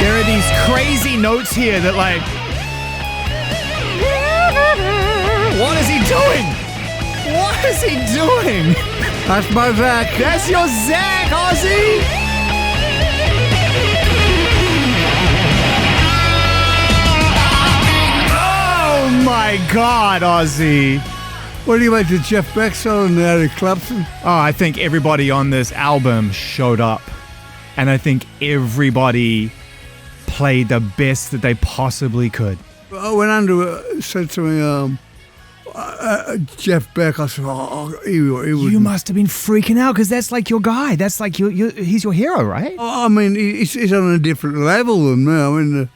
There are these crazy notes here that like... What is he doing? What is he doing? That's my Zakk. That's your Zakk, Ozzy! Oh my God, Ozzy! What do you make the Jeff Beck song and Eric Clapton? Oh, I think everybody on this album showed up. And I think everybody played the best that they possibly could. When Andrew said to me, Jeff Beck, I said, he would. You must have been freaking out because that's like your guy. That's like he's your hero, right? I mean, he's on a different level than me. I mean,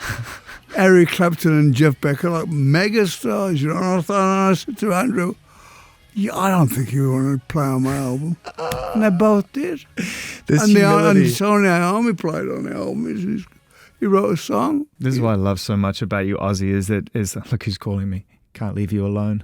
Eric Clapton and Jeff Beck are like megastars, you know. And I said to Andrew, yeah, I don't think you want to play on my album. And they both did. This and humility. Sonny Iommi played on the album. He wrote a song. This is what I love so much about you, Ozzy, is look who's calling me. Can't leave you alone.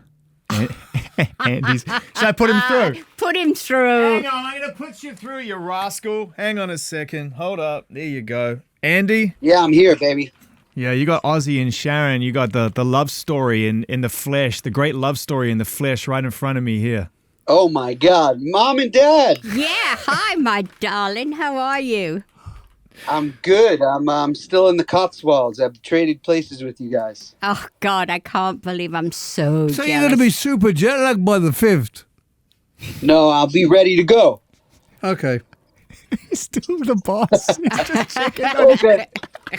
Andy's. Should I put him through? Put him through. Hang on, I'm going to put you through, you rascal. Hang on a second. Hold up. There you go. Andy? Yeah, I'm here, baby. Yeah, you got Ozzy and Sharon. You got the love story in the flesh, the great love story in the flesh right in front of me here. Oh, my God. Mom and Dad. Yeah, hi, my darling. How are you? I'm good. I'm still in the Cotswolds. I've traded places with you guys. Oh, God, I can't believe I'm so So jealous. you're going to be super jet lagged by the 5th? No, I'll be ready to go. Okay. He's still the boss. He's just checking. Okay.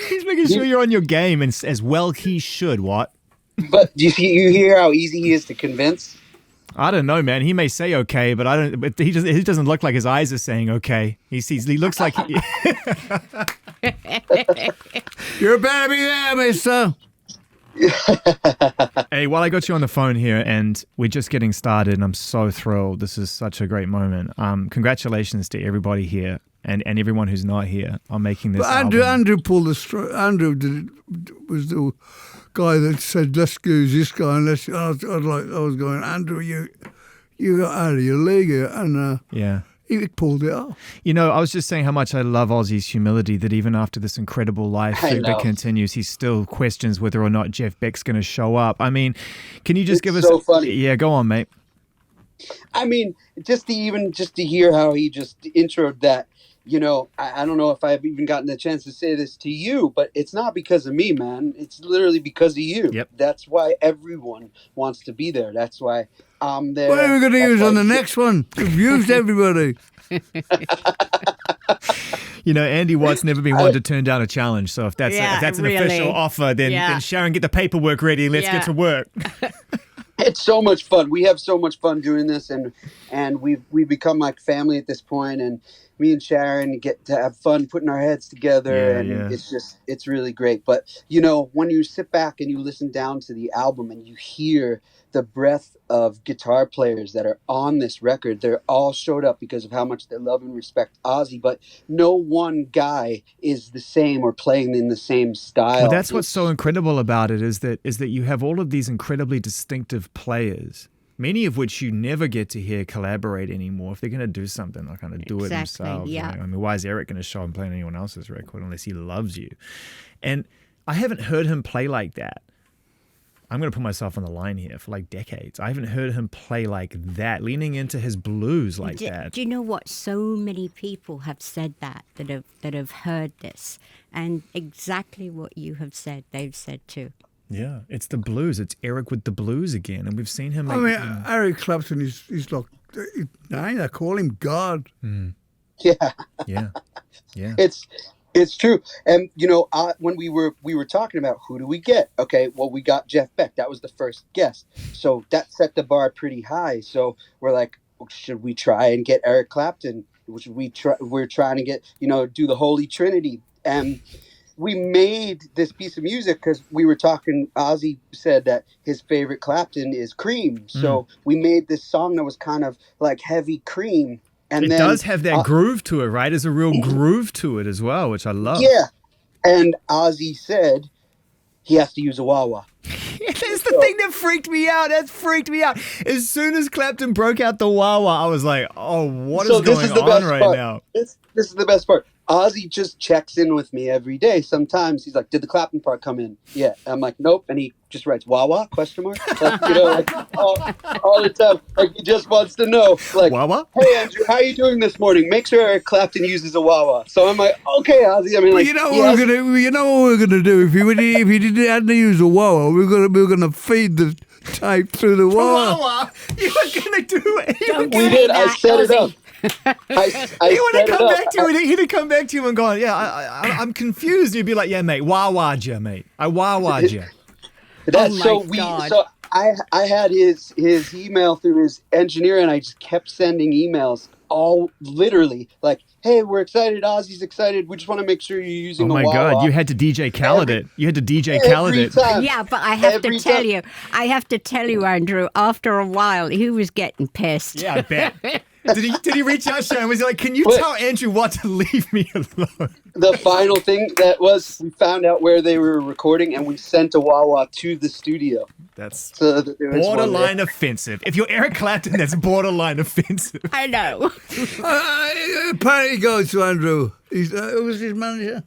He's making sure you're on your game, and as well he should, what? But you hear how easy he is to convince? I don't know, man. He may say okay, but I don't. But he doesn't look like his eyes are saying okay. He looks like. You better be there, mister. Hey, while I got you on the phone here, and we're just getting started, and I'm so thrilled. This is such a great moment. Congratulations to everybody here and everyone who's not here on making this album. Andrew pulled the string. Andrew was the guy that said, let's use this guy. And I was going, Andrew, you got out of your league here. And yeah. he pulled it off. You know, I was just saying how much I love Ozzy's humility, that even after this incredible life that continues, he still questions whether or not Jeff Beck's going to show up. I mean, can you just give us... so funny. Yeah, go on, mate. I mean, just to hear how he just introed that, you know, I don't know if I've even gotten the chance to say this to you, but it's not because of me, man. It's literally because of you. Yep. That's why everyone wants to be there. That's why I'm there. What are we going to use on the next one? We've used everybody. You know, Andy Watt's never been one to turn down a challenge. So if that's an really. official offer, then Sharon, get the paperwork ready. Let's get to work. It's so much fun. We have so much fun doing this, and we've become like family at this point. And me and Sharon get to have fun putting our heads together, it's really great. But you know, when you sit back and you listen down to the album and you hear the breadth of guitar players that are on this record, they're all showed up because of how much they love and respect Ozzy, but no one guy is the same or playing in the same style. Well, that's what's so incredible about it is that you have all of these incredibly distinctive players, many of which you never get to hear collaborate anymore. If they're going to do something, they're going to do it themselves. Yeah. Right? I mean, why is Eric going to show up and play on anyone else's record unless he loves you? And I haven't heard him play like that. I'm going to put myself on the line here for like decades. I haven't heard him play like that, leaning into his blues like that. Do you know what? So many people have said that have heard this, and exactly what you have said, they've said too. Yeah, it's the blues. It's Eric with the blues again, and we've seen him. Eric Clapton he's like, they call him God. Mm. Yeah. It's true. And, you know, when we were talking about who do we get? Okay, well, we got Jeff Beck. That was the first guest. So that set the bar pretty high. So we're like, should we try and get Eric Clapton? We're trying to get, you know, do the Holy Trinity. And we made this piece of music because we were talking, Ozzy said that his favorite Clapton is Cream. So we made this song that was kind of like heavy Cream. And it does have that groove to it, right? There's a real groove to it as well, which I love. Yeah. And Ozzy said he has to use a wah-wah. That's the thing that freaked me out. That freaked me out. As soon as Clapton broke out the wah-wah, I was like, oh, what is going on right now? This is the best part. Ozzy just checks in with me every day. Sometimes he's like, "Did the Clapton part come in?" Yeah. I'm like, "Nope." And he just writes "Wawa?" ? Like, like all the time. Like he just wants to know. Like, Wawa? "Hey Andrew, how are you doing this morning? Make sure Eric Clapton uses a Wawa." So I'm like, "Okay, Ozzy." I mean, like, you know what we're gonna do if he didn't have to use a Wawa, we're gonna feed the tape through the Wawa. Wawa? You were going to do it. we did. I set it up. I He would have set it come up. back to you. He'd have come back to you and gone, "Yeah, I'm confused." You'd be like, "Yeah, mate, wah-wah'd you, mate. I wah-wah'd you." That's Oh my God. So I had his email through his engineer, and I just kept sending emails, all literally like, "Hey, we're excited. Ozzy's excited. We just want to make sure you're using Oh a my Wawa." God, you had to DJ Khaled it. You had to DJ Khaled Every it. time. Yeah, but I have to Every tell time. you, Andrew, after a while, he was getting pissed. Yeah, I bet. Did he reach out, Sharon? Was he like, "Can you What? tell Andrew what to leave me alone?" The final thing that was, we found out where they were recording, and we sent a Wawa to the studio. That's So that there was one borderline there. offensive. If you're Eric Clapton, that's borderline offensive. I know. Apparently he goes to Andrew. Who was his manager?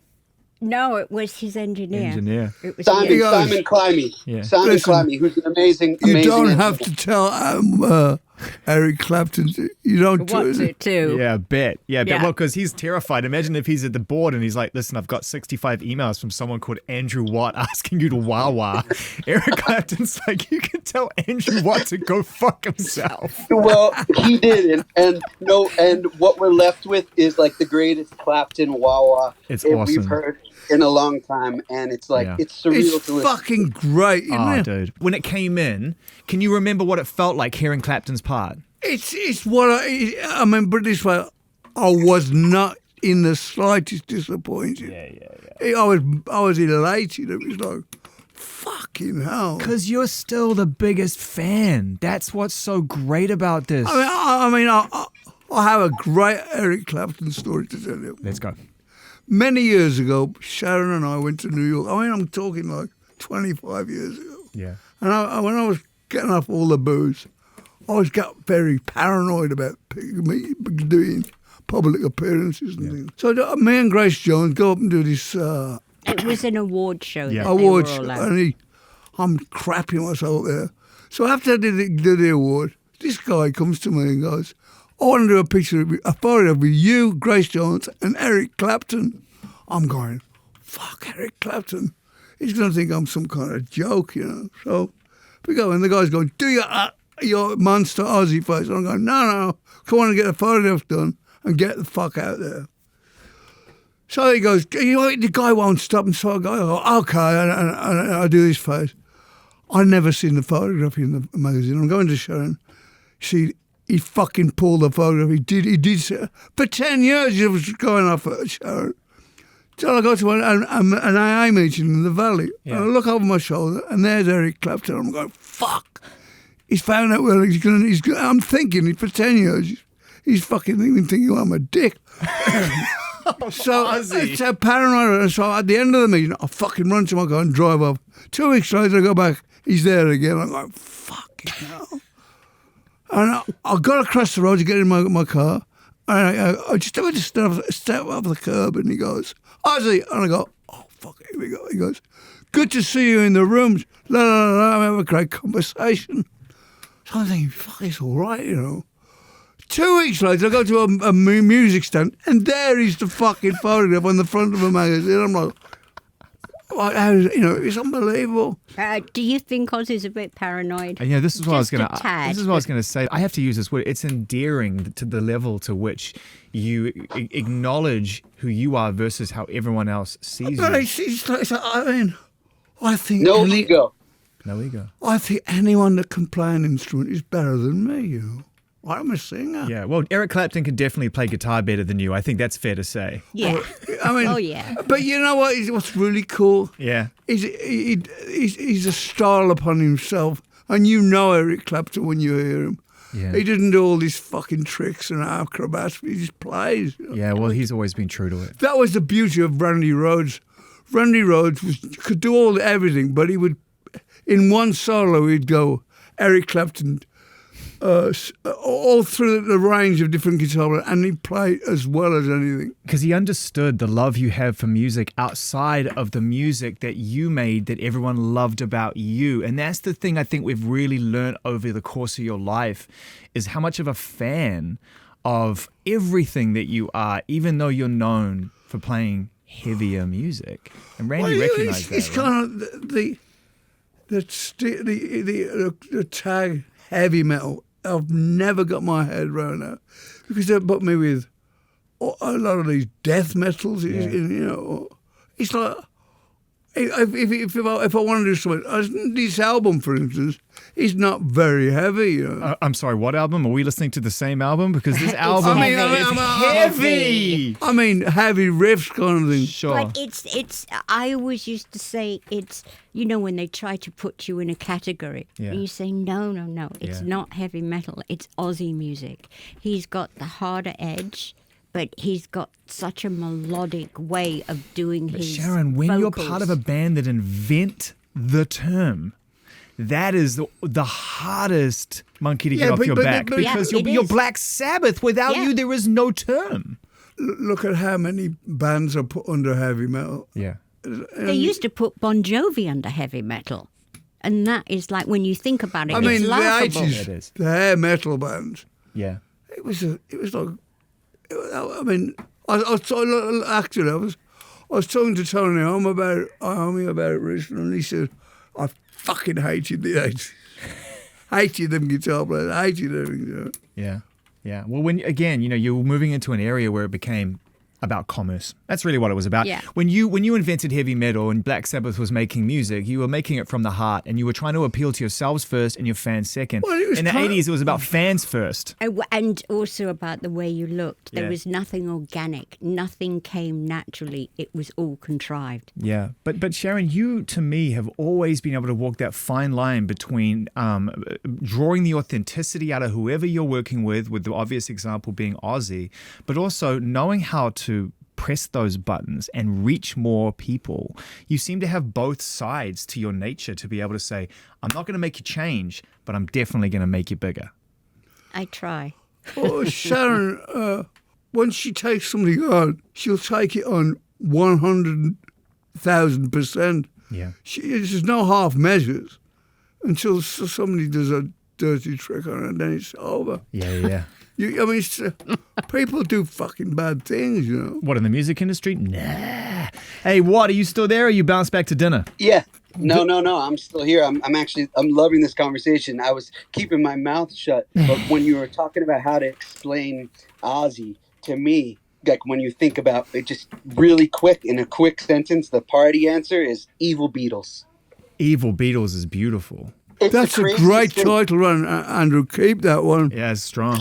No, it was his engineer. Engineer. It was Simon, his- goes, Simon Climby. Yeah. Simon Listen, Climby, who's an amazing You don't engineer. have to tell Eric Clapton. You don't do What's it. it too? Yeah, bet. Yeah, bet. Yeah. Well, because he's terrified. Imagine if he's at the board and he's like, "Listen, I've got 65 emails from someone called Andrew Watt asking you to wah-wah." Eric Clapton's like, "You can tell Andrew Watt to go fuck himself." Well, he did, and what we're left with is like the greatest Clapton Wawa It's we've awesome. heard in a long time, and it's like Yeah. it's surreal It's to listen. fucking great, isn't Oh, it? dude. When it came in, can you remember what it felt like hearing Clapton's part? It's what I mean, but this way, I was not in the slightest disappointed. I was elated. It was like, fucking hell. Because you're still the biggest fan. That's what's so great about this. I have a great Eric Clapton story to tell you. Let's go. Many years ago, Sharon and I went to New York. I mean, I'm talking like 25 years ago. Yeah. And when I was getting off all the booze, I always got very paranoid about me doing public appearances and things. So me and Grace Jones go up and do this It was an award show. Yeah. That award they were show, all at. and I'm crapping myself there. So after I did the award, this guy comes to me and goes, "I want to do a photo with you, Grace Jones, and Eric Clapton." I'm going, "Fuck Eric Clapton. He's going to think I'm some kind of joke, you know." So we go, and the guy's going, "Do your monster Ozzy face?" And I'm going, No. Come on and get a photograph done and get the fuck out there. So he goes, the guy won't stop. And so I go, "Okay," and I do this face. I'd never seen the photograph in the magazine. I'm going to Sharon. He fucking pulled the photograph. He did. For 10 years, he was going off at Sharon. So I got to an AA meeting in the Valley. Yeah. And I look over my shoulder, and there's Eric Clapton. I'm going, fuck. He's found out where he's going to... I'm thinking, for 10 years, he's fucking thinking I'm a dick. So it's a paranoid. So at the end of the meeting, I fucking run to my car and drive off. 2 weeks later, I go back. He's there again. I'm going, fucking hell. And I got across the road to get in my car. And I just went to step off the curb, and he goes, "Ozzy," and I go, "Oh fuck, here we go." He goes, "Good to see you in the rooms. La la la. We have a great conversation." So I'm thinking, "Fuck, it's all right, you know." 2 weeks later, I go to a music stand, and there is the fucking photograph on the front of a magazine. I'm like, it's unbelievable. Do you think Ozzy's a bit paranoid? And this is what Just a tad, This is what I was going to say. I have to use this word. It's endearing to the level to which you acknowledge who you are versus how everyone else sees But you. I think No ego. No ego. I think anyone that can play an instrument is better than me, you know. I'm a singer. Yeah, well, Eric Clapton can definitely play guitar better than you. I think that's fair to say. Yeah. I mean, Oh, yeah. But you know what's really cool? Yeah. He's a style upon himself. And you know Eric Clapton when you hear him. Yeah. He didn't do all these fucking tricks and acrobats. He just plays. You know? Yeah, well, he's always been true to it. That was the beauty of Randy Rhoads. Randy Rhoads could do everything, but he would, in one solo, he'd go, Eric Clapton, all through the range of different guitar players, and he played as well as anything. Because he understood the love you have for music outside of the music that you made that everyone loved about you. And that's the thing I think we've really learned over the course of your life is how much of a fan of everything that you are, even though you're known for playing heavier music. And Randy recognized that. It's kind of the tag heavy metal. I've never got my head around that because they put me with a lot of these death metals. It's like if I want to do something, this album, for instance, is not very heavy. I'm sorry, what album? Are we listening to the same album? Because this album is heavy. I mean, heavy riffs kind of thing. Sure. But it's. I always used to say it's. When they try to put you in a category, and you say no, it's not heavy metal. It's Ozzy music. He's got the harder edge. But he's got such a melodic way of doing his Sharon, when vocals. you're part of a band that invent the term, that is the hardest monkey to get off your back because you're Black Sabbath. Without you, there is no term. Look at how many bands are put under heavy metal. Yeah. They used to put Bon Jovi under heavy metal. And that is like, when you think about it, it's laughable. The 80s, the hair metal bands. Yeah. It was like... I mean, I was talking to Tony Iommi about it recently, and he said, I fucking hated the 80s. Hated them guitar players, hated everything. Yeah. Well, you were moving into an area where it became about commerce. That's really what it was about. Yeah. When you invented heavy metal and Black Sabbath was making music, you were making it from the heart and you were trying to appeal to yourselves first and your fans second. Well, in the 80s, it was about fans first. And also about the way you looked. There was nothing organic. Nothing came naturally. It was all contrived. Yeah. But Sharon, you, to me, have always been able to walk that fine line between drawing the authenticity out of whoever you're working with the obvious example being Ozzy, but also knowing how to press those buttons and reach more people. You seem to have both sides to your nature to be able to say, I'm not going to make you change, but I'm definitely going to make you bigger. I try. Oh, Sharon, when she takes something on, she'll take it on 100,000%. Yeah. There's no half measures until somebody does a dirty trick on it, and then it's over. Yeah. People do fucking bad things, What, in the music industry? Nah. Hey, Watt, are you still there or you bounced back to dinner? Yeah. No. I'm still here. I'm loving this conversation. I was keeping my mouth shut, but when you were talking about how to explain Ozzy to me, like when you think about it, just really quick in a quick sentence, the party answer is Evil Beatles. Evil Beatles is beautiful. That's a great title, Andrew. Keep that one. Yeah, it's strong.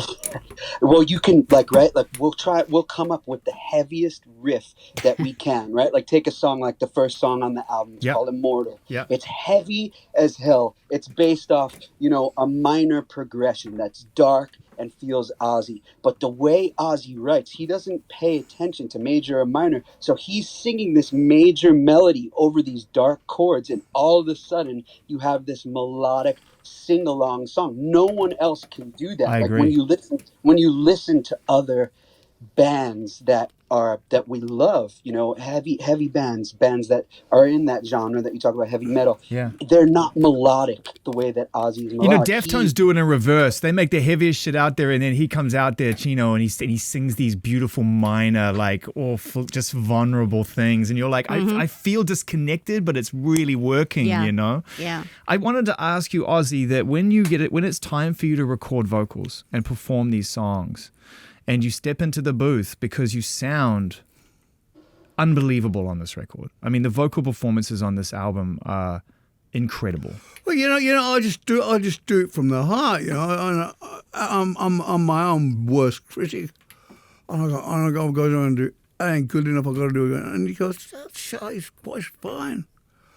Well, you can we'll come up with the heaviest riff that we can, right? Like take a song like the first song on the album, it's called Immortal. Yeah. It's heavy as hell. It's based off, a minor progression that's dark and feels Ozzy. But the way Ozzy writes, he doesn't pay attention to major or minor. So he's singing this major melody over these dark chords, and all of a sudden you have this melodic sing-along song. No one else can do that. I agree. When you listen to other bands that we love, heavy bands that are in that genre that you talk about, heavy metal. Yeah. They're not melodic the way that Ozzy's melodic. Deftones do it in reverse. They make the heaviest shit out there, and then he comes out there, and he sings these beautiful minor, like awful, just vulnerable things, and you're like, I feel disconnected, but it's really working, Yeah. I wanted to ask you, Ozzy, that when it's time for you to record vocals and perform these songs, and you step into the booth because you sound unbelievable on this record. I mean, the vocal performances on this album are incredible. Well, I just do it from the heart. I'm my own worst critic, and I go down and do. I ain't good enough. I got to do it again. And he goes, "That's shit. It's fine."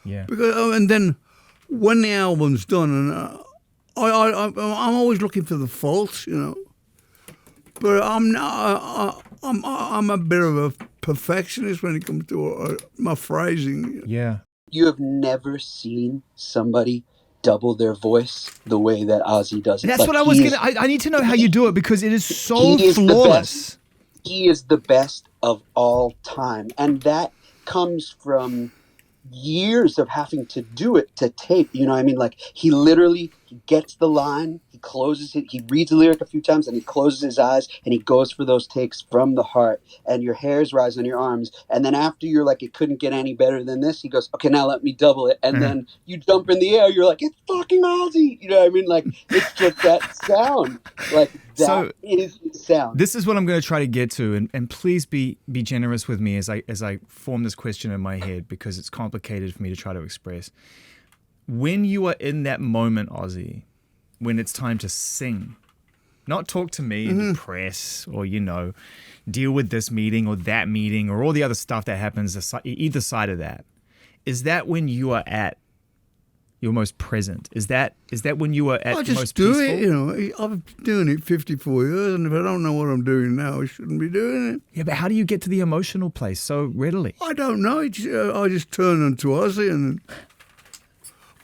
Yeah. Because and then when the album's done, and I'm always looking for the faults, But I'm a bit of a perfectionist when it comes to my phrasing. Yeah. You have never seen somebody double their voice the way that Ozzy does it. That's like, what I was gonna. I need to know how you do it because it is so flawless. He is the best of all time, and that comes from years of having to do it to tape. You know what I mean? Like, he gets the line, he closes it, he reads the lyric a few times, and he closes his eyes, and he goes for those takes from the heart, and your hairs rise on your arms. And then after you're like, it couldn't get any better than this, he goes, okay, now let me double it. And then you jump in the air, you're like, it's fucking Ozzy. You know what I mean? Like, it's just that sound. Like, that is the sound. This is what I'm going to try to get to, and please be generous with me as I form this question in my head, because it's complicated for me to try to express. When you are in that moment, Ozzy, when it's time to sing, not talk to me in the press or, deal with this meeting or that meeting or all the other stuff that happens either side of that, is that when you are at your most present? Is that when you are at most peaceful? I just do it, I've been doing it 54 years, and if I don't know what I'm doing now, I shouldn't be doing it. Yeah, but how do you get to the emotional place so readily? I don't know. I just turn onto Ozzy, and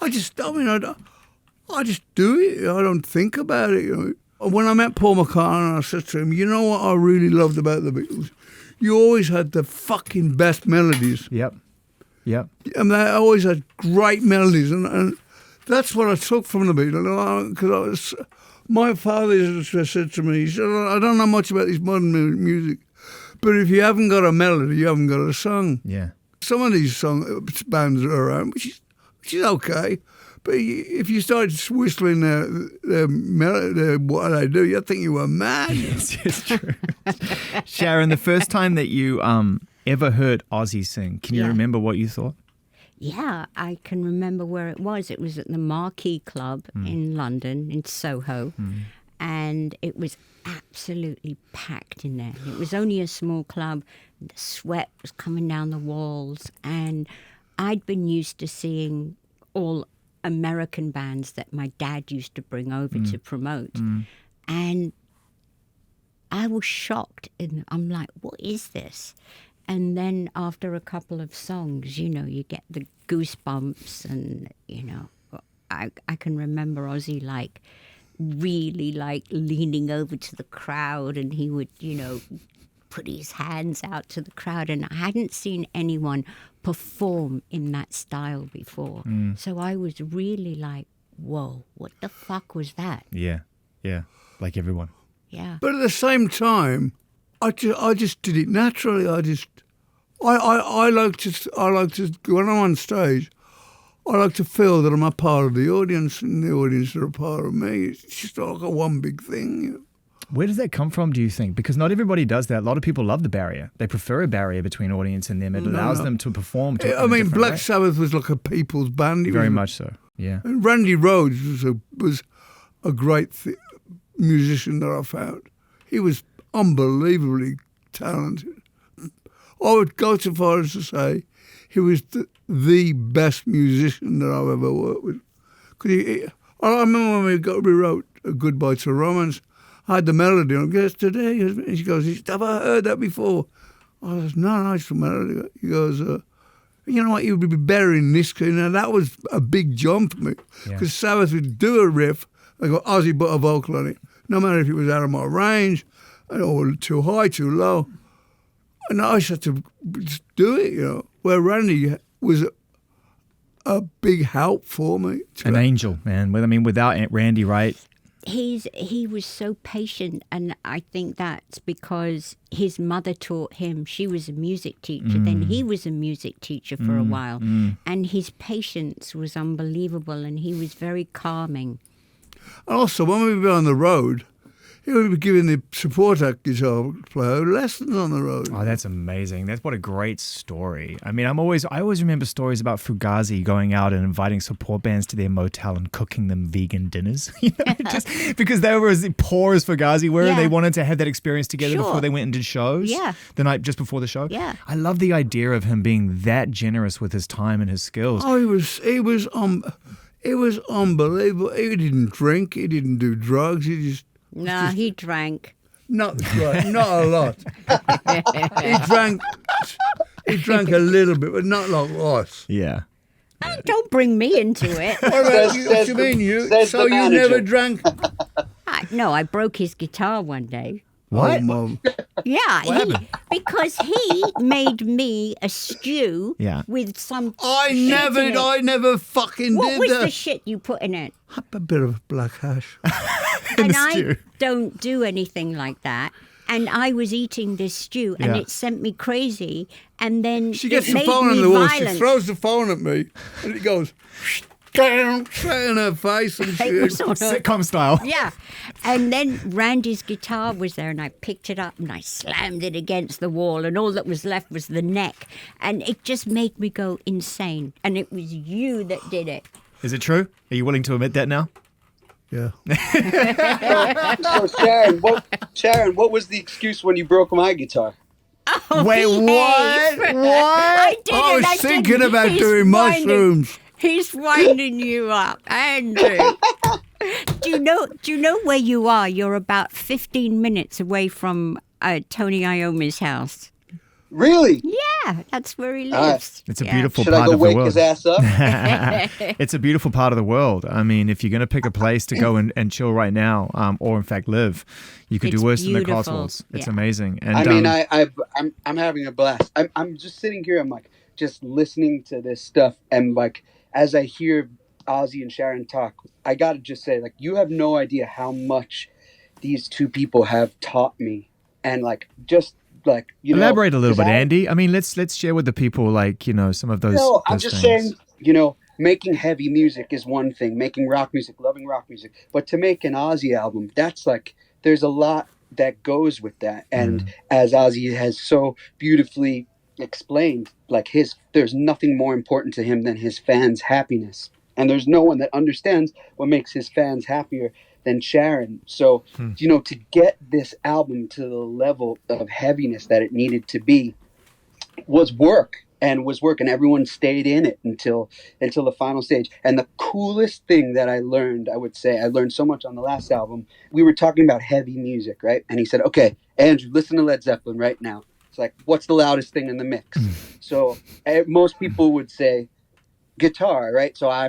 I just do it. I don't think about it. When I met Paul McCartney, I said to him, you know what I really loved about the Beatles? You always had the fucking best melodies. Yep. And they always had great melodies, and that's what I took from the Beatles. Because my father said to me, he said, I don't know much about this modern music, but if you haven't got a melody, you haven't got a song. Yeah. Some of these bands are around, which is okay, but if you start whistling the melody, what they do, you think you were mad. Yes, it's true. Sharon, the first time that you ever heard Ozzy sing, can you remember what you thought? Yeah, I can remember where it was. It was at the Marquee Club in London, in Soho, and it was absolutely packed in there. It was only a small club. The sweat was coming down the walls, and I'd been used to seeing all American bands that my dad used to bring over to promote, and I was shocked. And I'm like, what is this? And then after a couple of songs, you get the goosebumps, and, I can remember Ozzy really leaning over to the crowd, and he would, put his hands out to the crowd. And I hadn't seen anyone perform in that style before. So I was really like, whoa, what the fuck was that? Yeah, like everyone. Yeah. But at the same time, I just did it naturally. I like to when I'm on stage, I like to feel that I'm a part of the audience, and the audience are a part of me. It's just like a one big thing. Where does that come from, do you think? Because not everybody does that. A lot of people love the barrier. They prefer a barrier between audience and them. It allows them to perform. Black Sabbath was like a people's band. Very much so. Yeah. And Randy Rhoads was a great musician that I found. He was unbelievably talented. I would go so far as to say he was the best musician that I've ever worked with. I remember when we wrote Goodbye to Romance, I had the melody on. Yesterday, he goes, have I heard that before? I goes, no, it's the melody. He goes, you know what, you would be better in this. Now, that was a big jump for me, because Sabbath would do a riff, I got Ozzy put a vocal on it, no matter if it was out of my range, or too high, too low. And I just had to just do it, where Randy was a big help for me. An angel, man. I mean, without Randy, right? He was so patient, and I think that's because his mother taught him. She was a music teacher, then he was a music teacher for a while, and his patience was unbelievable, and he was very calming. And also, when we were on the road, he would be giving the support act guitar player lessons on the road. Oh, that's amazing. That's what a great story. I mean, I always remember stories about Fugazi going out and inviting support bands to their motel and cooking them vegan dinners. Just because they were as poor as Fugazi were, they wanted to have that experience together before they went and did shows. Yeah. The night just before the show. Yeah. I love the idea of him being that generous with his time and his skills. Oh, it was unbelievable. He didn't drink. He didn't do drugs. He drank. Not a lot. He drank a little bit, but not like us. Yeah. Don't bring me into it. What about you? What you mean? So you never drank? No, I broke his guitar one day. What? Oh, Mum. Yeah, because he made me a stew with some. I never fucking what did was that. the shit you put in it? A bit of black hash. And I don't do anything like that. And I was eating this stew, and it sent me crazy. And then She gets it the made phone me on the wall. violent. She throws the phone at me, and it goes straight in her face and It was shit. sort of- Sitcom style. Yeah. And then Randy's guitar was there, and I picked it up and I slammed it against the wall, and all that was left was the neck. And it just made me go insane. And it was you that did it. Is it true? Are you willing to admit that now? Yeah. So Sharon, what was the excuse when you broke my guitar? Oh, Wait, behave. what? I did I was thinking about doing mushrooms. He's winding you up, Andrew. Do you know where you are? You're about 15 minutes away from Tony Iommi's house. Really? Yeah, that's where he lives. It's a beautiful Should I part go of the wake world. his ass up? It's a beautiful part of the world. I mean, if you're going to pick a place to go and chill right now, or in fact live, you could It's do worse than the beautiful. Cotswolds. It's Yeah. amazing. And I mean, I'm having a blast. I'm just sitting here. I'm like just listening to this stuff, and like as I hear Ozzy and Sharon talk, I gotta just say, like, you have no idea how much these two people have taught me, and like just like elaborate a little 'cause bit, Andy. I mean, let's share with the people, like, some of those. No, I'm those just things. saying, making heavy music is one thing, making rock music, loving rock music, but to make an Ozzy album, that's like there's a lot that goes with that, and as Ozzy has so beautifully explained, like there's nothing more important to him than his fans' happiness, and there's no one that understands what makes his fans happier than Sharon. So to get this album to the level of heaviness that it needed to be was work, and everyone stayed in it until the final stage. And the coolest thing that I learned so much on the last album, we were talking about heavy music, right? And he said, okay, Andrew, listen to Led Zeppelin right now. It's like, what's the loudest thing in the mix? So most people would say guitar, right? So I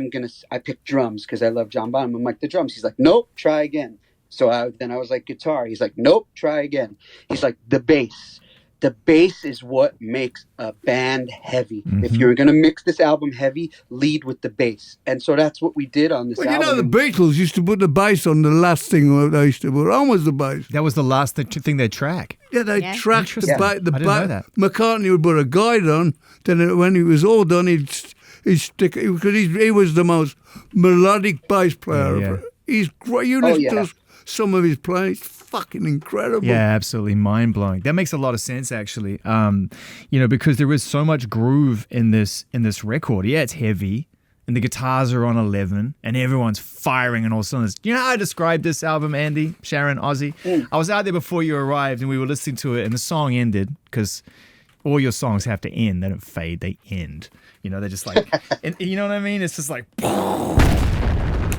picked drums because I love John Bonham. I'm like, the drums. He's like, nope, try again. So I was like, guitar. He's like, nope, try again. He's like, the bass. The bass is what makes a band heavy. If you're going to mix this album heavy, lead with the bass. And so that's what we did on this album. The Beatles used to put the bass on the last thing they used to put on was the bass. That was the last thing they track. Yeah, they tracked the bass. I didn't know that. McCartney would put a guide on. Then when he was all done, he'd stick it, because he was the most melodic bass player ever. He's great. You listen to some of his playing, it's fucking incredible. Yeah, absolutely mind-blowing. That makes a lot of sense, actually. Because there is so much groove in this record. Yeah, it's heavy, and the guitars are on 11, and everyone's firing on all cylinders. You know how I described this album, Andy, Sharon, Ozzy? I was out there before you arrived, and we were listening to it, and the song ended, because all your songs have to end. They don't fade, they end. They're just like, and you know what I mean? It's just like,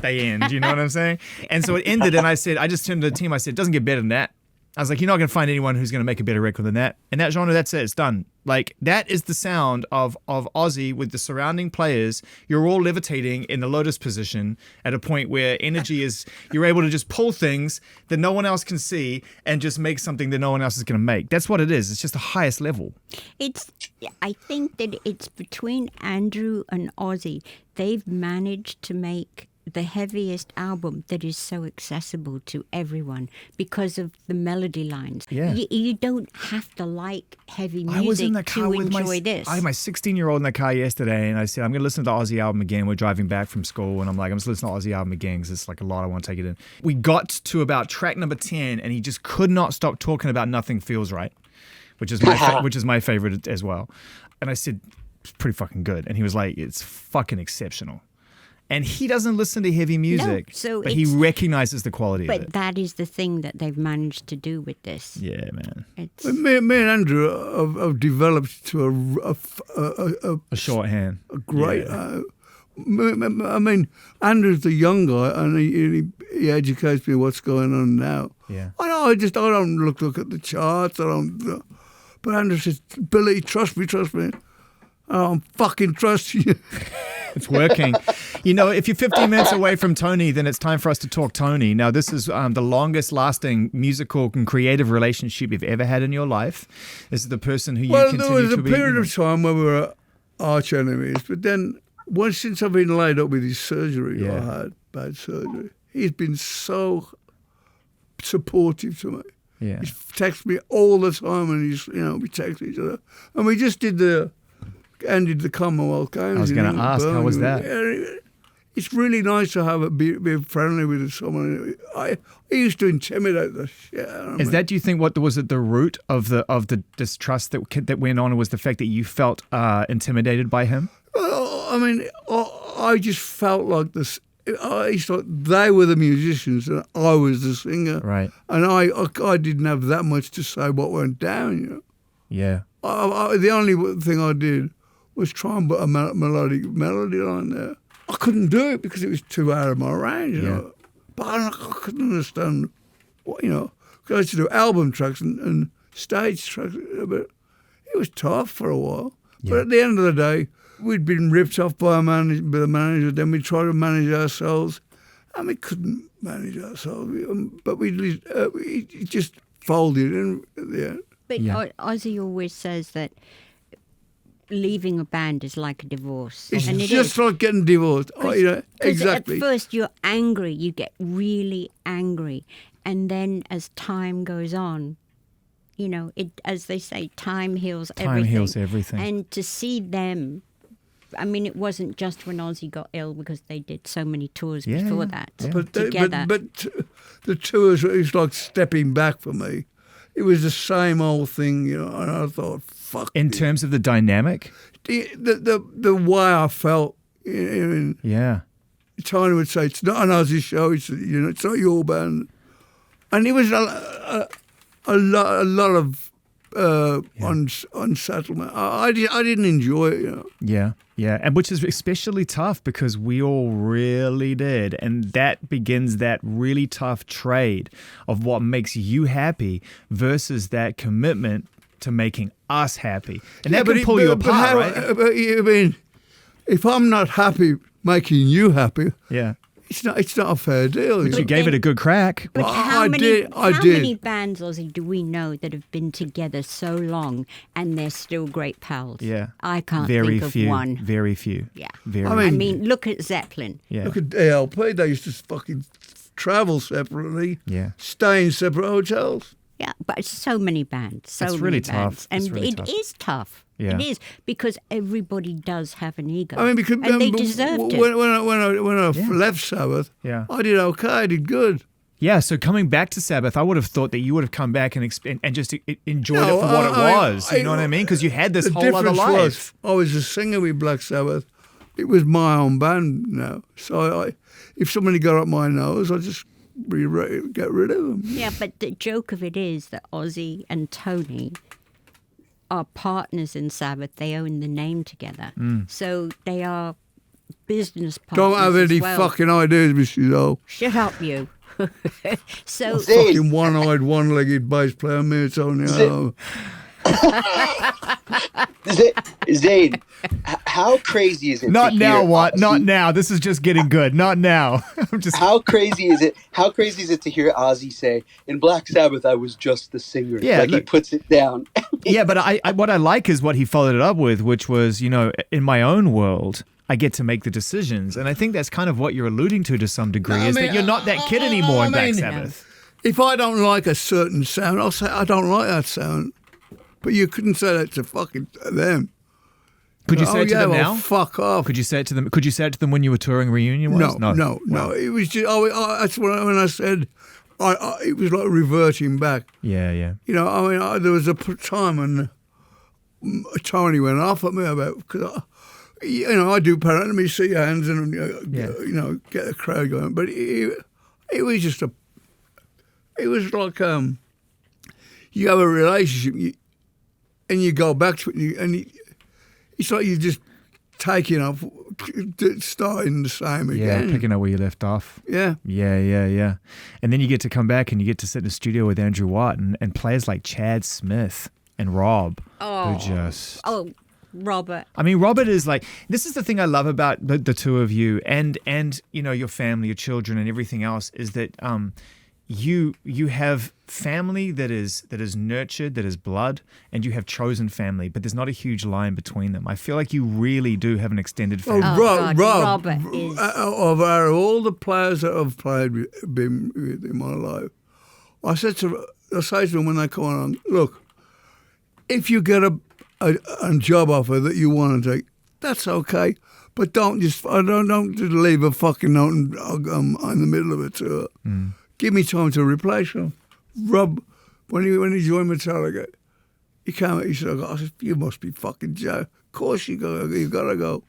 they end, you know what I'm saying? And so it ended, and I just turned to the team, I said, it doesn't get better than that. I was like, you're not going to find anyone who's going to make a better record than that. In that genre, that's it, it's done. Like, that is the sound of Ozzy with the surrounding players. You're all levitating in the lotus position at a point where energy is, you're able to just pull things that no one else can see and just make something that no one else is going to make. That's what it is. It's just the highest level. I think that it's between Andrew and Ozzy. They've managed to make the heaviest album that is so accessible to everyone because of the melody lines. Yeah. You don't have to like heavy music I was in the car to with enjoy this. I had my 16-year-old in the car yesterday, and I said, I'm going to listen to the Ozzy album again. We're driving back from school, and I'm like, I'm just listening to the Ozzy album again because it's like a lot. I want to take it in. We got to about track number 10, and he just could not stop talking about Nothing Feels Right, which is my favorite as well. And I said, it's pretty fucking good. And he was like, it's fucking exceptional. And he doesn't listen to heavy music, but he recognizes the quality of it. But that is the thing that they've managed to do with this. Yeah, man. Me and Andrew have developed to a shorthand. A great. Yeah. I mean, Andrew's the young guy, and he educates me what's going on now. Yeah. I don't look at the charts. But Andrew says, Billy, trust me. I don't fucking trust you. It's working. You know, if you're 15 minutes away from Tony, then it's time for us to talk Tony. Now, this is the longest lasting musical and creative relationship you've ever had in your life. This is the person who you continue to be. Well, there was a period of time where we were arch enemies, but then once since I've been laid up with his surgery, I had bad surgery. He's been so supportive to me. Yeah. He texts me all the time, and we text each other. And we just ended the Commonwealth Games. I was going to ask, how was that? It's really nice to have be friendly with someone. I used to intimidate the shit out of me. That, do you think, what was at the root of the distrust that went on, was the fact that you felt intimidated by him? Well, I mean, I just felt like this. I thought they were the musicians and I was the singer. Right. And I didn't have that much to say what went down, you know. Yeah. The only thing I did was try and put a melody line there. I couldn't do it because it was too out of my range, you know. But I couldn't understand what, you know, because I used to do album tracks and stage tracks, but it was tough for a while. Yeah. But at the end of the day, we'd been ripped off by the manager, then we tried to manage ourselves, and we couldn't manage ourselves. But we just folded in at the end. But Ozzy always says that leaving a band is like a divorce. It's just like getting divorced. Exactly. At first you're angry, you get really angry, and then as time goes on, you know, as they say, time heals everything. Time heals everything. And to see them, I mean, it wasn't just when Ozzy got ill, because they did so many tours before that together. But the tours, it was like stepping back for me. It was the same old thing, you know, and I thought, fuck. In terms of the dynamic? The way I felt. Yeah. Tony would say, it's not an Ozzy show, it's not your band. And it was a lot of unsettlement. I didn't enjoy it, you know. Yeah, yeah, and which is especially tough because we all really did, and that begins that really tough trade of what makes you happy versus that commitment to making us happy, and that can pull you apart, right? But, I mean, if I'm not happy making you happy, it's not a fair deal. But you gave it a good crack. But how many bands, Ozzy, do we know that have been together so long and they're still great pals? Yeah. I can't think of one. Very few. Yeah. Very I mean, look at Zeppelin. Yeah. Look at ALP. They used to fucking travel separately. Yeah. Stay in separate hotels. Yeah, but so many bands. It's really tough. And it is tough. Yeah. It is, because everybody does have an ego. I mean, because and they deserved it. When I left Sabbath, I did okay. I did good. Yeah, so coming back to Sabbath, I would have thought that you would have come back and just enjoyed it for what it was. You know what I mean? Because you had this whole other life. I was a singer with Black Sabbath. It was my own band now. So if somebody got up my nose, I just get rid of them. Yeah, but the joke of it is that Ozzy and Tony are partners in Sabbath. They own the name together. So they are business partners. Don't have any fucking ideas, Mr. O. Shut up, you. So fucking one-eyed, one-legged bass player, me, Tony. Zane, how crazy is it? Not now, what? Not now. This is just getting good. Not now. How crazy is it? How crazy is it to hear Ozzy say, "In Black Sabbath, I was just the singer"? Yeah, he puts it down. Yeah, but what I like is what he followed it up with, which was, you know, in my own world, I get to make the decisions, and I think that's kind of what you're alluding to some degree, that you're not that kid anymore in Black Sabbath. If I don't like a certain sound, I'll say I don't like that sound. But you couldn't say that to fucking them. Could you say it to them now? Fuck off. Could you say it to them? Could you say it to them when you were touring Reunion-wise? No. It was just that's when I said it was like reverting back. Yeah. You know, I mean, there was a time when Tony went off at me about, because I do Paranomy, see hands, and get the crowd going. But it was just it was like you have a relationship. And you go back to it, it's like you just taking off, starting the same again. Yeah, picking up where you left off. Yeah. Yeah. And then you get to come back and you get to sit in the studio with Andrew Watt and players like Chad Smith and Rob, who just... Robert. I mean, Robert is like, this is the thing I love about the two of you and you know, your family, your children and everything else is that you have family that is nurtured, that is blood, and you have chosen family, but there's not a huge line between them. I feel like you really do have an extended family. Robert is... Of all the players that I've been with in my life, I say to them when they come on, look, if you get a job offer that you want to take, that's okay. But don't just leave a fucking note in the middle of a tour. Give me time to replace them. Rob, when he joined Metallica, he came. He said, "I said, you must be fucking Joe. Of course you gotta go."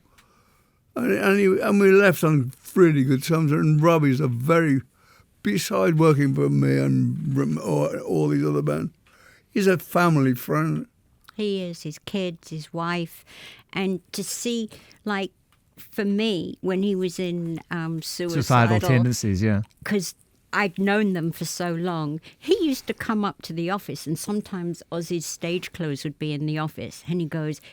And we left on really good terms. And Robbie's a very, beside working for me and all these other bands, he's a family friend. He is, his kids, his wife. And to see, like, for me, when he was in suicidal tendencies, yeah. Because I'd known them for so long, he used to come up to the office and sometimes Ozzy's stage clothes would be in the office. And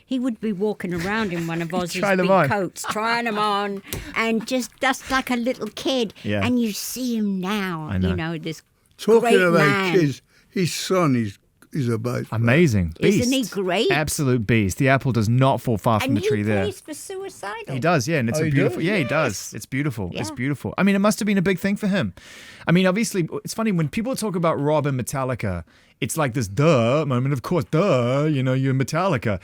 he would be walking around in one of Ozzy's big coats, trying them on, and just like a little kid. Yeah. And you see him now, you know, this Talking great about man. kids, his son is a bass. Amazing. Beast. Isn't he great? Absolute beast. The apple does not fall far from the tree there. And he plays for Suicidal. He does, yeah, and it's beautiful. Does? Yeah, he Yes. does. It's beautiful. Yeah. It's beautiful. I mean, it must have been a big thing for him. I mean, obviously, it's funny when people talk about Rob and Metallica. It's like this duh moment. Of course, duh. You know, you're Metallica.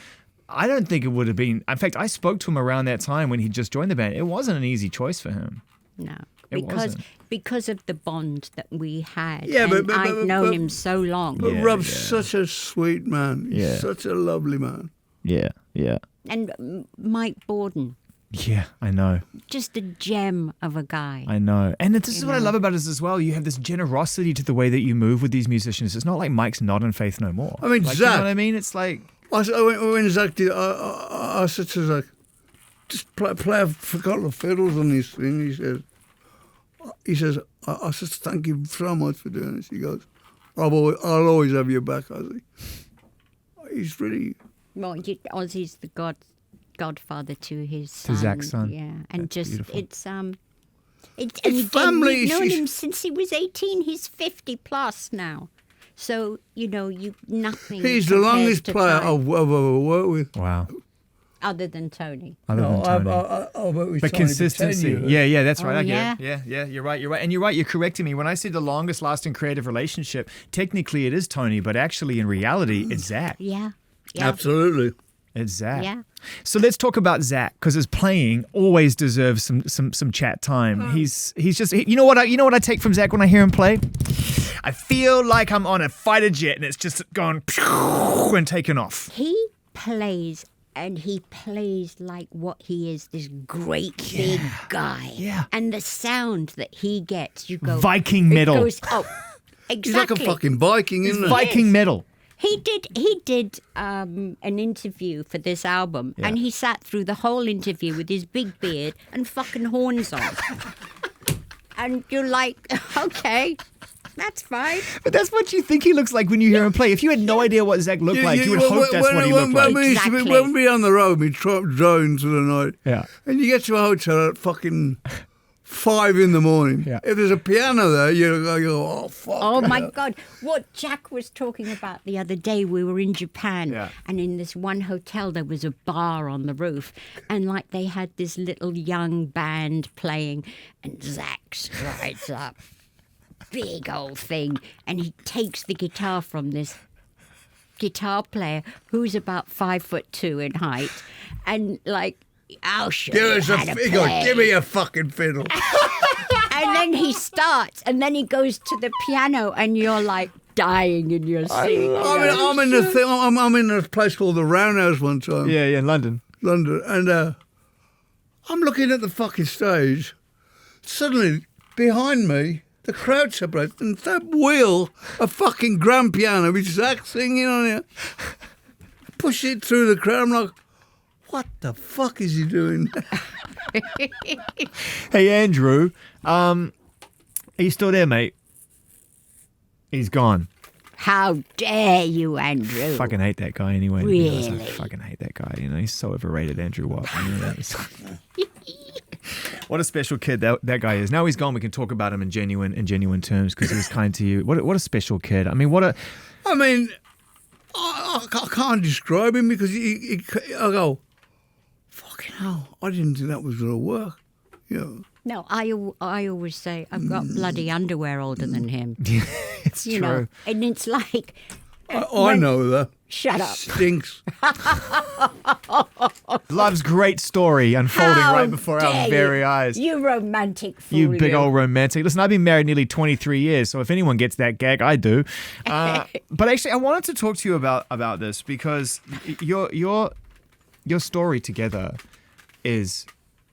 I don't think it would have been. In fact, I spoke to him around that time when he just joined the band. It wasn't an easy choice for him. No. It wasn't. Because of the bond that we had. Yeah, and but I've known him so long. But Rob's such a sweet man. He's such a lovely man. Yeah, yeah. And Mike Borden, Yeah, I know. just a gem of a guy. I know. And this is what I love about it as well. You have this generosity to the way that you move with these musicians. It's not like Mike's not in Faith No More. I mean, like, Zakk. You know what I mean? It's like... When Zakk did, I said to Zakk, just play a couple of fiddles on this thing. He says, I said, thank you so much for doing this. He goes, I'll always have your back, Ozzy. He's really... Well, Ozzy's the godfather to his To son. Zakk's son. Yeah, and That's just beautiful. it's and His again, family, we've known she's- him since he was 18. He's 50 plus now. So nothing. He's the compares longest to player time, I've ever worked with. Wow. other than Tony. Other than Tony. I've worked with But Tony for 10 consistency. years. Yeah, that's Oh, right. I yeah? get it. Yeah, you're right. And you're right. You're correcting me. When I say the longest lasting creative relationship, technically it is Tony, but actually in reality, it's Zakk. Yeah. Absolutely. It's Zakk. Yeah. So let's talk about Zakk, because his playing always deserves some chat time. He's just you know what I take from Zakk when I hear him play? I feel like I'm on a fighter jet and it's just gone and taken off. He plays, and he plays like what he is, this great big guy. Yeah. And the sound that he gets, you go... Viking metal. It goes, oh, exactly. He's like a fucking Viking, isn't he? Viking metal. He did an interview for this album, and he sat through the whole interview with his big beard and fucking horns on. And you're like, okay, that's fine. But that's what you think he looks like when you hear him play. If you had no idea what Zakk looked like, you would hope that's what he looked like. Exactly. When we on the road, we drove into the night. Yeah. And you get to a hotel at fucking 5 in the morning. Yeah. If there's a piano there, you go, oh, fuck. Oh, my God. What Jack was talking about the other day, we were in Japan, and in this one hotel, there was a bar on the roof, and like they had this little young band playing, and Zakk strides up, big old thing, and he takes the guitar from this guitar player who's about 5'2" in height, and like, I'll show you how to He goes, play. give me a fucking fiddle. And then he starts, and then he goes to the piano, and you're like dying in your seat. I'm in a place called the Roundhouse one time. Yeah, in London. London, and I'm looking at the fucking stage. Suddenly, behind me, the crowd separates, and that wheel, a fucking grand piano with Zakk singing on it, push it through the crowd. I'm like, what the fuck is he doing? Hey, Andrew, are you still there, mate? He's gone. How dare you, Andrew? Fucking hate that guy anyway. Really? I fucking hate that guy. He's so overrated, Andrew Watt. What a special kid that guy is. Now he's gone. We can talk about him in genuine terms because he was kind to you. What a special kid. I can't describe him because I go, fucking hell, I didn't think that was going to work. No, I always say I've got bloody underwear older than him. It's true. Know, and it's like... I know that. Shut up. Stinks. Love's great story unfolding right before our very eyes. You romantic fool. You big old romantic. Listen, I've been married nearly 23 years, so if anyone gets that gag, I do. But actually, I wanted to talk to you about this because your story together is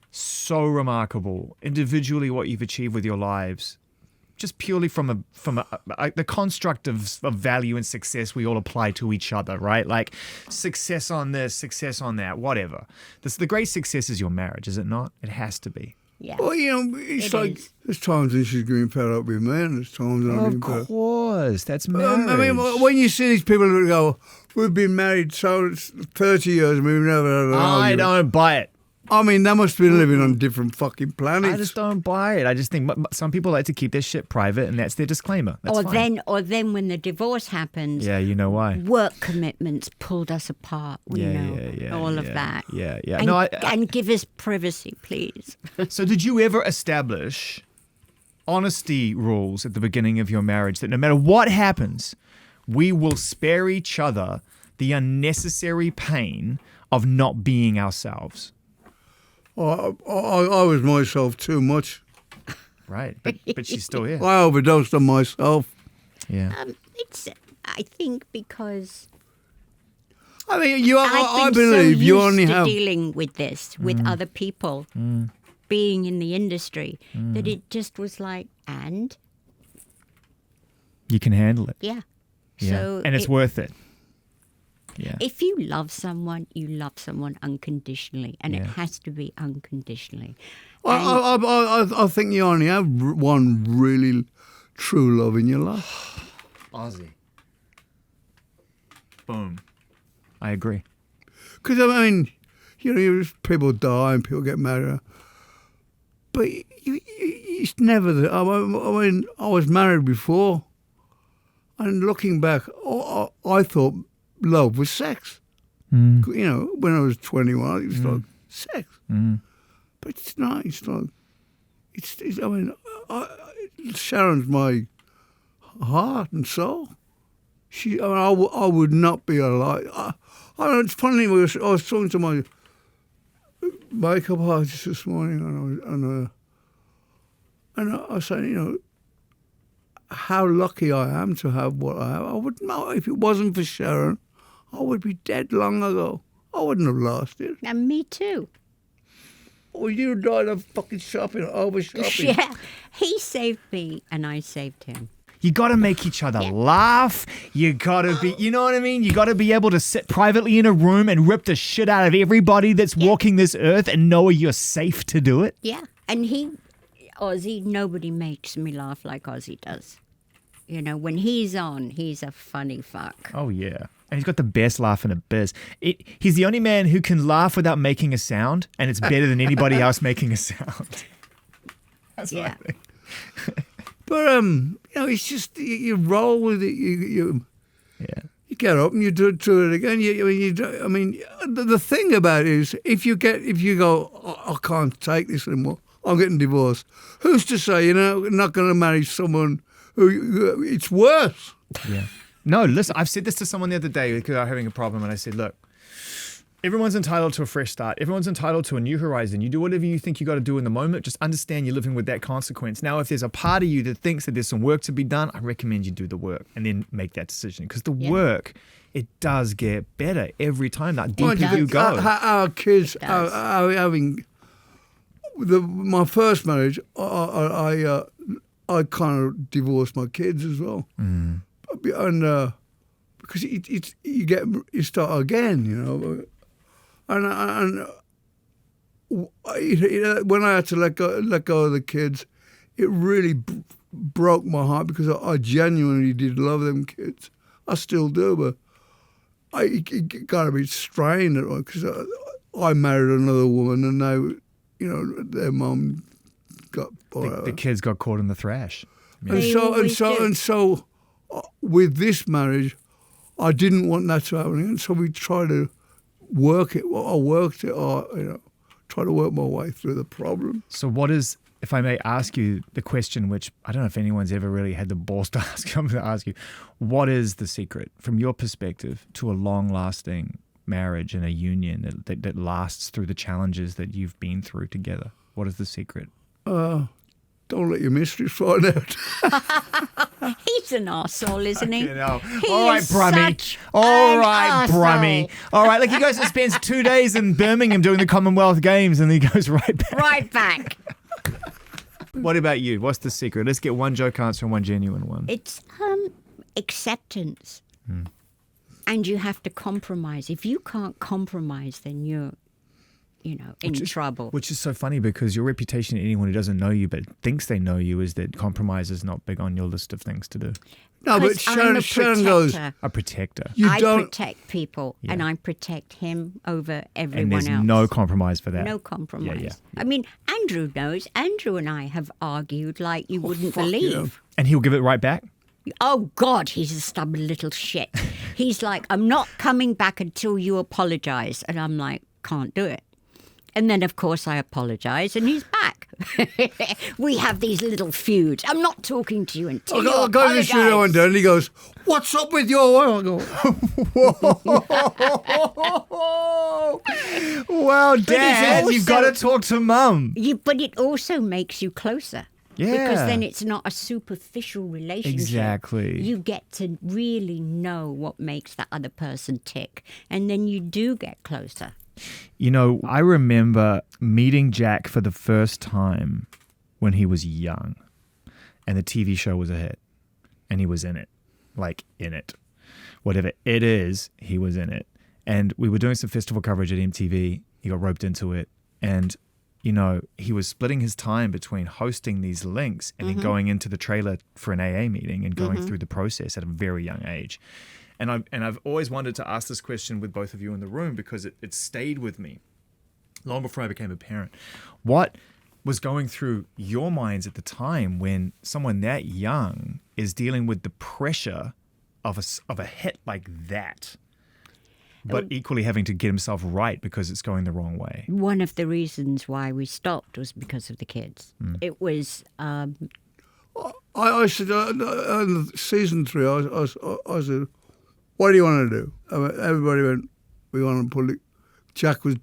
so remarkable. Individually, what you've achieved with your lives, just purely from the construct of value and success we all apply to each other, right? Like success on this, success on that, whatever. The great success is your marriage, is it not? It has to be. Yeah. Well, it's like there's times when she's getting fed up with me, and there's times when I'm getting fed up. Of course, that's marriage. When you see these people who go, we've been married 30 years and we've never had an argument. I don't buy it. I mean, they must be living on different fucking planets. I just don't buy it. I just think some people like to keep their shit private, and that's their disclaimer. That's fine. Then when the divorce happens, yeah, you know why? Work commitments pulled us apart. All of that. Yeah. And give us privacy, please. So, did you ever establish honesty rules at the beginning of your marriage that no matter what happens, we will spare each other the unnecessary pain of not being ourselves? I was myself too much. Right, but she's still here. I overdosed on myself. Yeah. I think because I mean, I I've been believe so you used only to have dealing with this with other people, being in the industry, that it just was like, and you can handle it. yeah. Yeah. So and it's worth it. Yeah. If you love someone, you love someone unconditionally, and it has to be unconditionally. I think you only have one really true love in your life. Ozzy. Boom. I agree. Because, I mean, people die and people get married. But it's never... I mean, I was married before. And looking back, I thought love was sex. When I was 21, it was like sex. But it's not. It's like... I mean, Sharon's my heart and soul. I would not be alive. It's funny. I was talking to my makeup artist this morning, and I said, how lucky I am to have what I have. I wouldn't know if it wasn't for Sharon, I would be dead long ago. I wouldn't have lasted. And me too. Well, you died of fucking over shopping. Yeah, he saved me and I saved him. You got to make each other laugh. You got to be, you know what I mean? You got to be able to sit privately in a room and rip the shit out of everybody that's walking this earth and know you're safe to do it. Yeah, and Ozzy, nobody makes me laugh like Ozzy does. When he's on, he's a funny fuck. Oh, yeah. And he's got the best laugh in the biz. He's the only man who can laugh without making a sound, and it's better than anybody else making a sound. That's what I think. But, it's just, you roll with it. You get up and you do it again. The thing about it is, if you go, I can't take this anymore, I'm getting divorced. Who's to say, you're not going to marry someone who it's worse? Yeah. No, listen, I've said this to someone the other day because I was having a problem, and I said, look, everyone's entitled to a fresh start. Everyone's entitled to a new horizon. You do whatever you think you got to do in the moment. Just understand you're living with that consequence. Now, if there's a part of you that thinks that there's some work to be done, I recommend you do the work and then make that decision. Because the work, it does get better every time. That deeper you go. Our kids are having... my first marriage, I kind of divorced my kids as well. And because you start again, and when I had to let go of the kids, it really broke my heart because I genuinely did love them kids. I still do, but it got a bit strained because I married another woman, and their mum got the kids got caught in the thrash. And so with this marriage, I didn't want that to happen, and so we tried to work it. Well, I worked it, try to work my way through the problem. So what is, if I may ask you the question, which I don't know if anyone's ever really had the balls to ask, I'm going to ask you, what is the secret from your perspective to a long-lasting marriage and a union that lasts through the challenges that you've been through together? What is the secret? Don't let your mistress find out. He's an arsehole, isn't he? All right, Brummy. All right, Brummy. All right, look, he goes and spends 2 days in Birmingham doing the Commonwealth Games, and he goes right back. Right back. What about you? What's the secret? Let's get one joke answer and one genuine one. It's acceptance. And you have to compromise. If you can't compromise, then you're in trouble. Which is so funny because your reputation to anyone who doesn't know you but thinks they know you is that compromise is not big on your list of things to do. No, but Sharon goes, a protector. I protect people, and I protect him over everyone else. And there's no compromise for that. No compromise. Yeah. I mean, Andrew knows. Andrew and I have argued like you wouldn't believe. Yeah. And he'll give it right back? Oh, God, he's a stubborn little shit. He's like, I'm not coming back until you apologise. And I'm like, can't do it. And then, of course, I apologise, and he's back. We have these little feuds. I'm not talking to you until you apologise. I go to the studio one day, and he goes, "What's up with your wife?" I go, whoa. Well, Dad, you've got to talk to Mum. But it also makes you closer. Yeah. Because then it's not a superficial relationship. Exactly. You get to really know what makes that other person tick, and then you do get closer. I remember meeting Jack for the first time when he was young, and the TV show was a hit, and he was in it, whatever it is, he was in it. And we were doing some festival coverage at MTV. He got roped into it, and he was splitting his time between hosting these links and then going into the trailer for an AA meeting and going through the process at a very young age. And I've always wanted to ask this question with both of you in the room because it stayed with me long before I became a parent. What was going through your minds at the time when someone that young is dealing with the pressure of a hit like that, but equally having to get himself right because it's going the wrong way? One of the reasons why we stopped was because of the kids. It was... I said, in season 3, I said, what do you want to do? Everybody went, we want to pull it. Jack was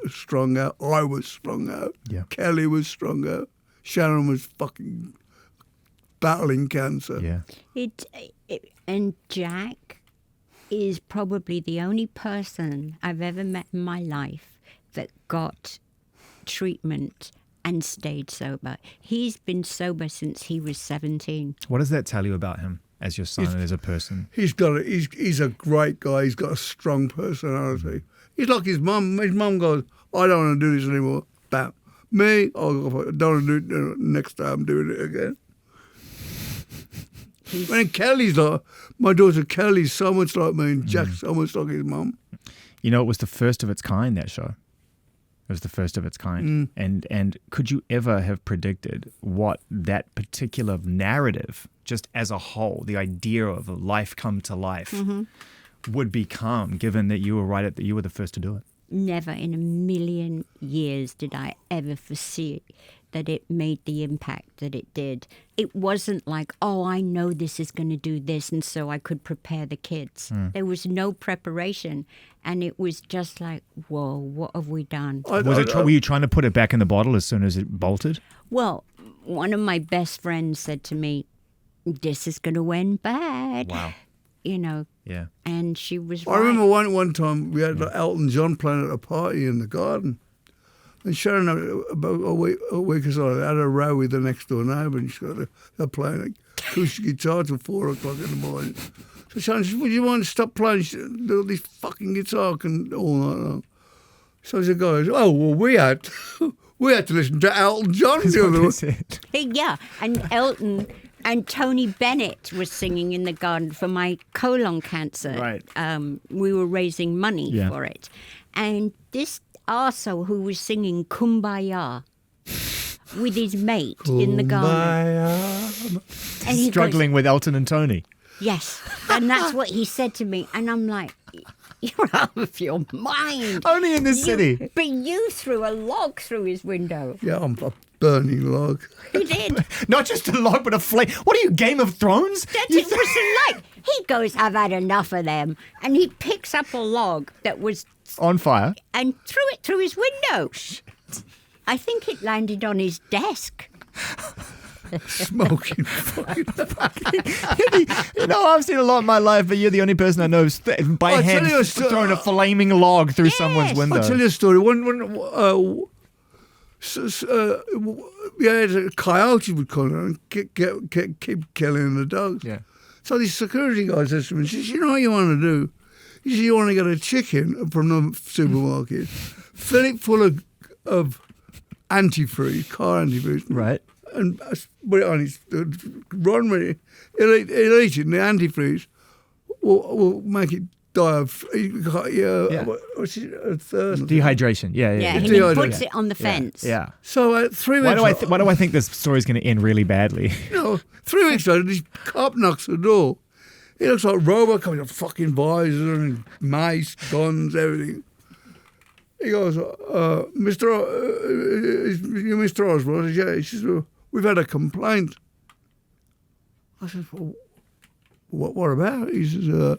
strung out. I was strung out. Yeah. Kelly was strung out. Sharon was fucking battling cancer. Yeah. And Jack is probably the only person I've ever met in my life that got treatment and stayed sober. He's been sober since he was 17. What does that tell you about him as your son and as a person? He's a great guy. He's got a strong personality. He's like his mum. His mum goes, I don't want to do this anymore. Bam. Me, I don't want to do it. Next time I'm doing it again. And Kelly's like, my daughter Kelly's so much like me, and Jack's so much like his mum. It was the first of its kind, that show. It was the first of its kind. And could you ever have predicted what that particular narrative, just as a whole, the idea of a life come to life, would become, given that you were you were the first to do it? Never in a million years did I ever foresee that it made the impact that it did. It wasn't like, oh, I know this is going to do this, and so I could prepare the kids. There was no preparation, and it was just like, whoa, what have we done? Were you trying to put it back in the bottle as soon as it bolted? Well, one of my best friends said to me, this is going to end bad. Wow. Yeah. And she was right. I remember one time we had Elton John playing at a party in the garden. And Sharon, about a week or so, had a row with the next door neighbour, and they're playing an acoustic guitar till 4 o'clock in the morning. So Sharon said, would you mind to stop playing this fucking guitar all night long? So the guy goes, oh, well, we had to listen to Elton John the other Yeah, and Elton And Tony Bennett was singing in the garden for my colon cancer. Right. We were raising money for it. And this arsehole who was singing Kumbaya with his mate in the garden. And he struggling with Elton and Tony. Yes. And that's what he said to me. And I'm like, you're out of your mind. Only in this city. But you threw a log through his window. Yeah, I'm a burning log. He did. Not just a log, but a flame. What are you, Game of Thrones? That's it was like. He goes, I've had enough of them. And he picks up a log that was on fire and threw it through his window. I think it landed on his desk. Smoking fucking. You know, I've seen a lot in my life, but you're the only person I know who's by hand throwing a flaming log through someone's window. I'll tell you a story. We had a coyote would come and keep killing the dogs. Yeah. So the security guy says to me, he says, you know what you want to do? He says, you want to get a chicken from the supermarket, fill it full of antifreeze, car antifreeze. Right. And put it on his, run with it. He'll eat it, and the antifreeze will make it die of what's it, thirst. Dehydration. Yeah. And he puts it on the fence. Yeah. So 3 weeks. Why do I think this story's going to end really badly? 3 weeks later, this cop knocks the door. He looks like Robocop, with a fucking visor and mace, guns, everything. He goes, Mr. You Mr. Osbourne? I said, yeah. He says, well, we've had a complaint. I said, well, what about? He says,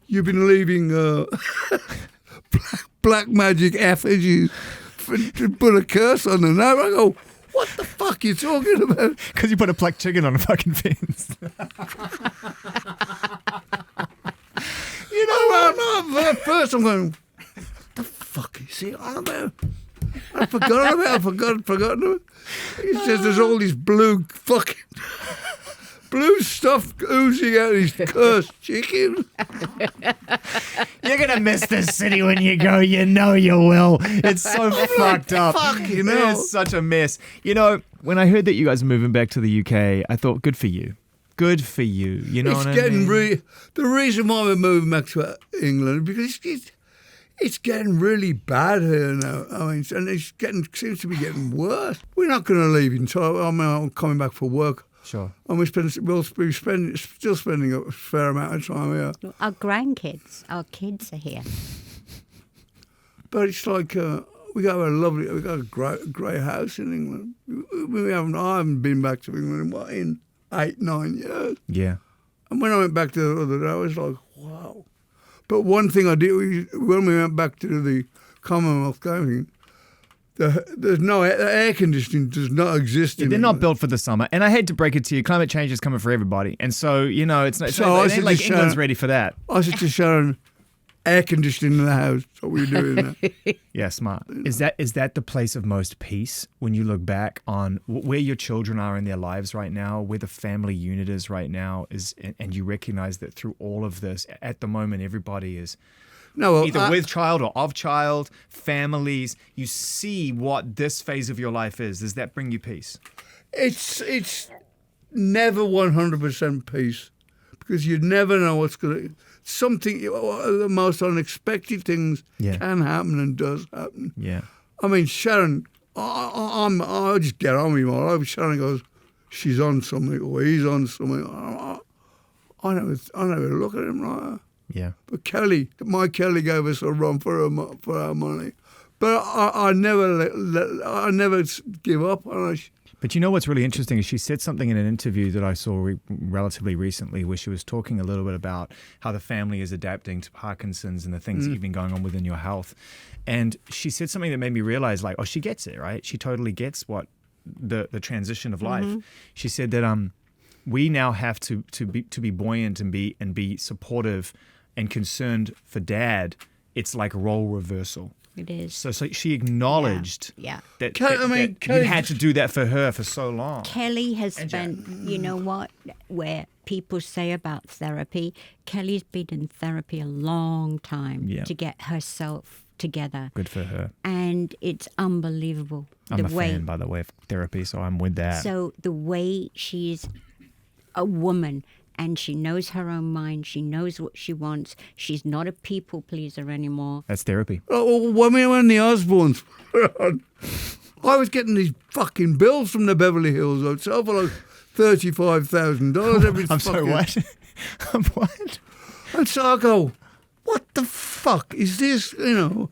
you've been leaving black magic effigies to put a curse on the name. I go, what the fuck are you talking about? Because you put a black chicken on a fucking fence. At first I'm going, the fuck is he on about? I forgot about it. He says there's all this blue stuff oozing out of his cursed chicken. You're going to miss this city when you go. You know you will. It's so fucked up. It's such a mess. You know, when I heard that you guys are moving back to the UK, I thought, good for you. Good for you. You know what I mean? The reason why we're moving back to England is because it's getting really bad here now. I mean, and seems to be getting worse. We're not going to leave in time. I'm coming back for work. Sure. And we'll be still spending a fair amount of time here. Our grandkids, our kids are here. But it's like we got a great house in England. I haven't been back to England in 8-9 years. Yeah. And when I went back to the other day, I was like, wow. But one thing I did, when we went back to the Commonwealth Gaming, there's no air conditioning does not exist. They're not built for the summer, and I hate to break it to you, climate change is coming for everybody, and so it's not. It ain't like England's ready for that. I said to Sharon, air conditioning in the house. What we doing now? Yeah, smart. Is that the place of most peace when you look back on where your children are in their lives right now, where the family unit is right now, and you recognize that through all of this, at the moment, everybody is. Either with child or of child, families. You see what this phase of your life is. Does that bring you peace? It's never 100% peace because you never know what's going to. Something, the most unexpected things can happen and does happen. Yeah. I mean, Sharon, I just get on with my life. Sharon goes, she's on something or he's on something. I never look at him like that. Yeah. But my Kelly gave us a run for our money. But I never give up. But you know what's really interesting is she said something in an interview that I saw relatively recently where she was talking a little bit about how the family is adapting to Parkinson's and the things that you've been going on within your health. And she said something that made me realize, like, she gets it, right? She totally gets what the transition of life. Mm-hmm. She said that we now have to be buoyant and be supportive and concerned for Dad. It's like role reversal. It is. So she acknowledged that you had to do that for her for so long. Kelly has spent, you know what, where people say about therapy, Kelly's been in therapy a long time to get herself together. Good for her. And it's unbelievable. I'm a fan, by the way, of therapy, so I'm with that. So the way she's a woman. And she knows her own mind. She knows what she wants. She's not a people pleaser anymore. That's therapy. Oh, when the Osbournes were on, I was getting these fucking bills from the Beverly Hills Hotel for like $35,000 every I'm sorry, what? What? And so I go, what the fuck is this, you know?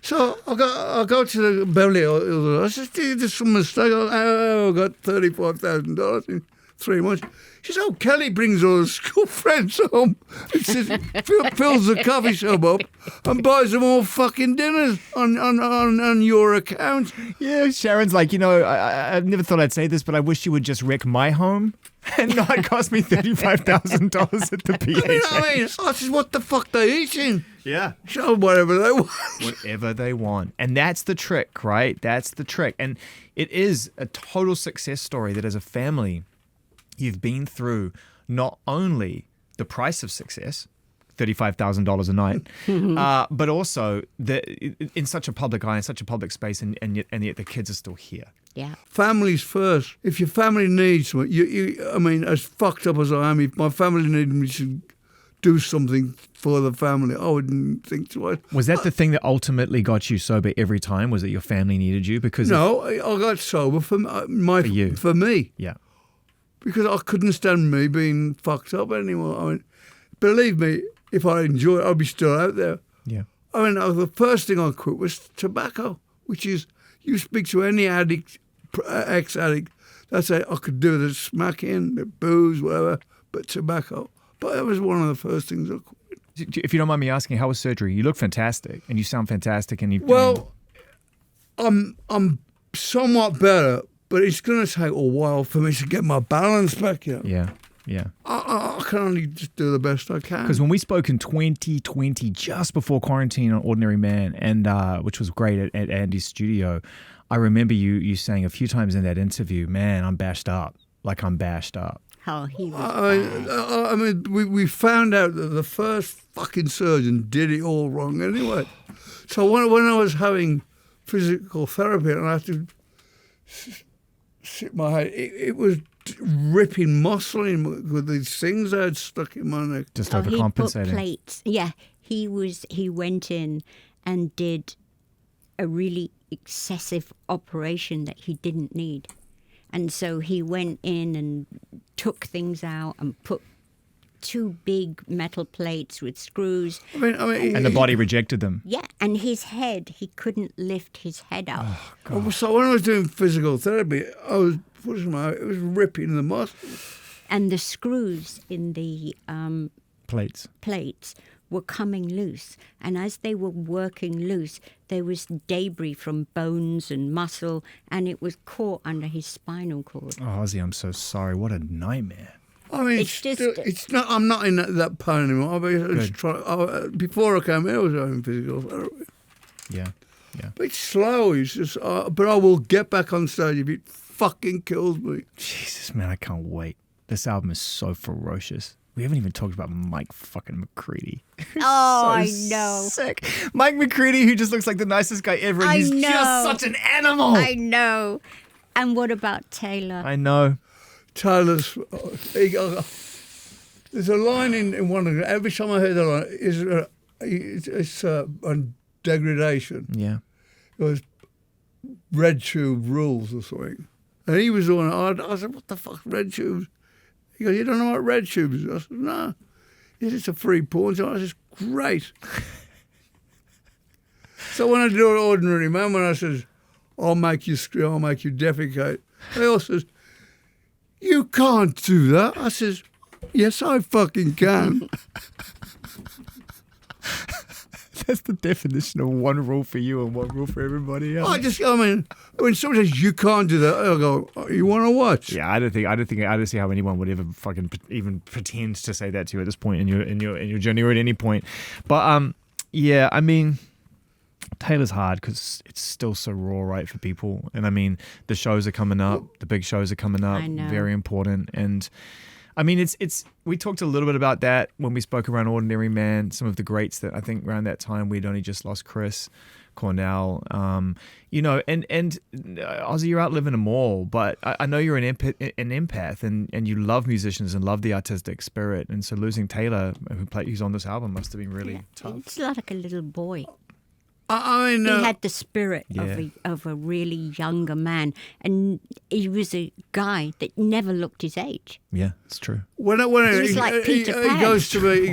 So I go to the Beverly Hills. I said, there's some mistake. I got $35,000 in 3 months. She said, oh, Kelly brings all her school friends home and says, fills the coffee shop up and buys them all fucking dinners on your account. Yeah, Sharon's like, you know, I never thought I'd say this, but I wish you would just wreck my home and not cost me $35,000 at the PHH. I mean, I said, what the fuck they eating? Yeah. Show whatever they want. Whatever they want. And that's the trick, right? That's the trick. And it is a total success story that as a family, you've been through not only the price of success, $35,000 a night, but also in such a public eye, in such a public space, and yet the kids are still here. Yeah. Families first. If your family needs something, I mean, as fucked up as I am, if my family needed me to do something for the family, I wouldn't think twice. Was that the thing that ultimately got you sober every time? Was it your family needed you? Because no, I got sober for you. For me. Yeah. Because I couldn't stand me being fucked up anymore. I mean, believe me, if I enjoy it, I'd be still out there. Yeah. I mean, the first thing I quit was tobacco, which is, you speak to any addict, ex-addict, they say, I could do the smacking, the booze, whatever, but tobacco. But that was one of the first things I quit. If you don't mind me asking, how was surgery? You look fantastic, and you sound fantastic, and you. Well, I'm somewhat better, but it's going to take a while for me to get my balance back. You know? Yeah, yeah. I can only just do the best I can. Because when we spoke in 2020, just before quarantine on Ordinary Man, and which was great at Andy's studio, I remember you saying a few times in that interview, man, I'm bashed up. Like I'm bashed up. Oh, he was I mean, we found out that the first fucking surgeon did it all wrong anyway. So when I was having physical therapy and I had to sit my head, it was ripping muscle in with these things I had stuck in my neck. Just he overcompensating. put plates. Yeah, he went in and did a really excessive operation that he didn't need. And so he went in and took things out and put 2 big metal plates with screws. I mean, and the body rejected them. Yeah, and his head, he couldn't lift his head up. Oh, so when I was doing physical therapy, it was ripping the muscle. And the screws in the Plates were coming loose. And as they were working loose, there was debris from bones and muscle, and it was caught under his spinal cord. Oh, Ozzy, I'm so sorry. What a nightmare. I mean, it's not. I'm not in that pain anymore. Before I came here, I was having physical therapy. Yeah, yeah. But it's slow. It's just. But I will get back on stage if it fucking kills me. Jesus, man, I can't wait. This album is so ferocious. We haven't even talked about Mike fucking McCready. Oh, I know. Sick. Mike McCready, who just looks like the nicest guy ever. And he's just such an animal. I know. And what about Taylor? I know. Taylor's. There's a line in one of them. Every time I hear that line, it's on degradation. Yeah. It was Red Tube Rules or something. And he was the one. I said, what the fuck, Red Tubes? He goes, you don't know what Red Tubes is? I said, no. He said, it's a free porn. So I said, great. So when I do an Ordinary Man, when I says, I'll make you scream, I'll make you defecate, they all says, you can't do that. I says, yes, I fucking can. That's the definition of one rule for you and one rule for everybody else. I mean, when someone says you can't do that, I go, oh, you want to watch? Yeah, I don't see how anyone would ever fucking even pretend to say that to you at this point in your journey or at any point. But yeah, I mean, Taylor's hard because it's still so raw, right, for people. And I mean, the shows are coming up, the big shows are coming up, I know. Very important. And I mean, it's. We talked a little bit about that when we spoke around Ordinary Man. Some of the greats that I think around that time we'd only just lost Chris Cornell. You know, and Ozzy, you're out living them all, but I know you're an empath and you love musicians and love the artistic spirit. And so losing Taylor, who's on this album, must have been really tough. It's like a little boy. I mean, he had the spirit of a really younger man, and he was a guy that never looked his age. Yeah, it's true. When he was like Peter Pan. He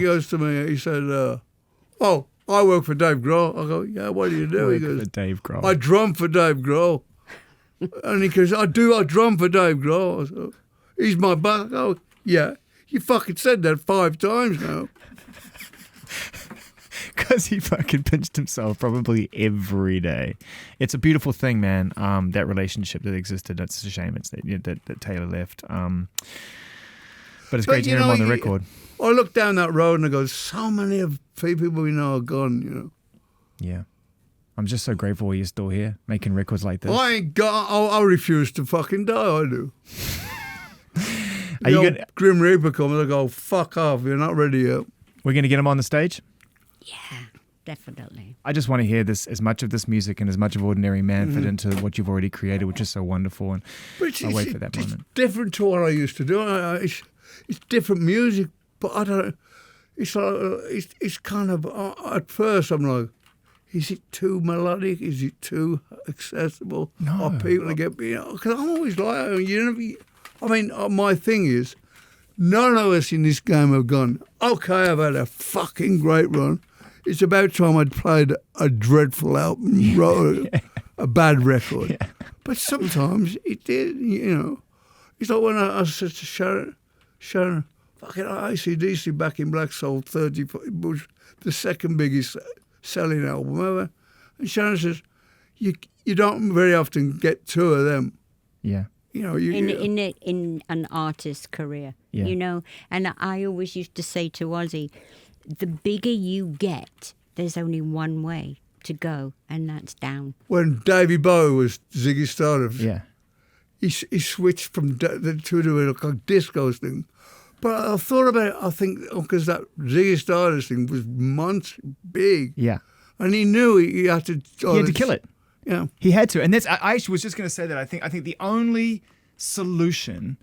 goes to me. He said, "Oh, I work for Dave Grohl." I go, "Yeah, what do you do?" He goes, for Dave Grohl. "I drum for Dave Grohl." And he goes, I drum for Dave Grohl." I said, "He's my boss." I go, "Yeah, you fucking said that 5 times now." Because he fucking pinched himself probably every day. It's a beautiful thing, man, that relationship that existed. It's a shame that Taylor left. But it's great to hear him on the record. I look down that road and I go, so many of people we know are gone, you know. Yeah. I'm just so grateful you're still here, making records like this. I refuse to fucking die, I do. Are you gonna... Grim Reaper comes, I go, fuck off, you're not ready yet. We're going to get him on the stage? Yeah, definitely. I just want to hear as much of this music and as much of Ordinary Man fit into what you've already created, which is so wonderful. And I'll wait for that moment. It's different to what I used to do. It's different music, but I don't. It's like it's kind of at first I'm like, is it too melodic? Is it too accessible? No. Are people to get me? Because I'm always like, my thing is, none of us in this game have gone, okay, I've had a fucking great run. It's about time I'd played a dreadful album, a bad record. Yeah. But sometimes it did, you know. It's like when I said to Sharon, fucking AC/DC Back in Black sold 30, it was the second biggest selling album ever. And Sharon says, you don't very often get 2 of them. Yeah. You know, in an artist's career, yeah. You know, and I always used to say to Ozzy, the bigger you get, there's only one way to go, and that's down. When Davey Bowie was Ziggy Stardust, yeah, he switched from to a disco thing. But I thought about it, I think, because that Ziggy Stardust thing was months big. Yeah. And he knew he had to... He had to kill it. Yeah. He had to. And I actually was just going to say that I think the only solution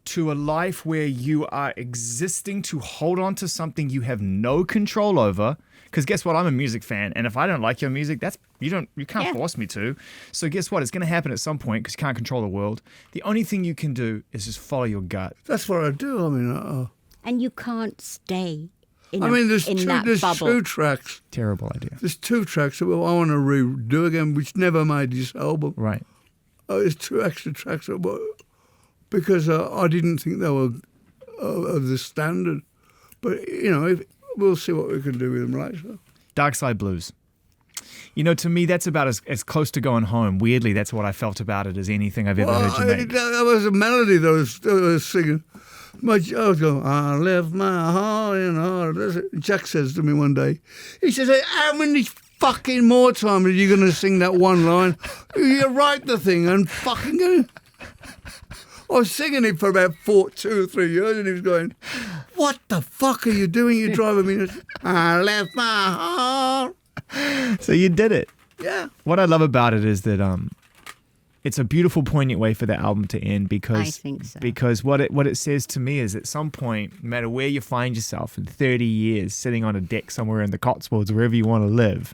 to a life where you are existing to hold on to something you have no control over, because guess what? I'm a music fan, and if I don't like your music, you can't force me to. So guess what? It's going to happen at some point because you can't control the world. The only thing you can do is just follow your gut. That's what I do. I mean, and you can't stay in there's bubble. 2 tracks. Terrible idea. There's 2 tracks that I want to redo again, which never made this album. Right. There's 2 extra tracks because I didn't think they were of the standard. But, you know, we'll see what we can do with them later. Dark Side Blues. You know, to me, that's about as close to going home. Weirdly, that's what I felt about it as anything I've ever heard you make. That was a melody that I was singing. I was going, I left my heart in heart. Jack says to me one day, he says, how many fucking more times are you going to sing that one line? You write the thing and fucking go. I was singing it for about 2 or 3 years, and he was going, what the fuck are you doing? You're driving me nuts. I left my heart. So you did it. Yeah. What I love about it is that it's a beautiful, poignant way for the album to end because I think so. Because what it says to me is at some point, no matter where you find yourself in 30 years, sitting on a deck somewhere in the Cotswolds, wherever you want to live,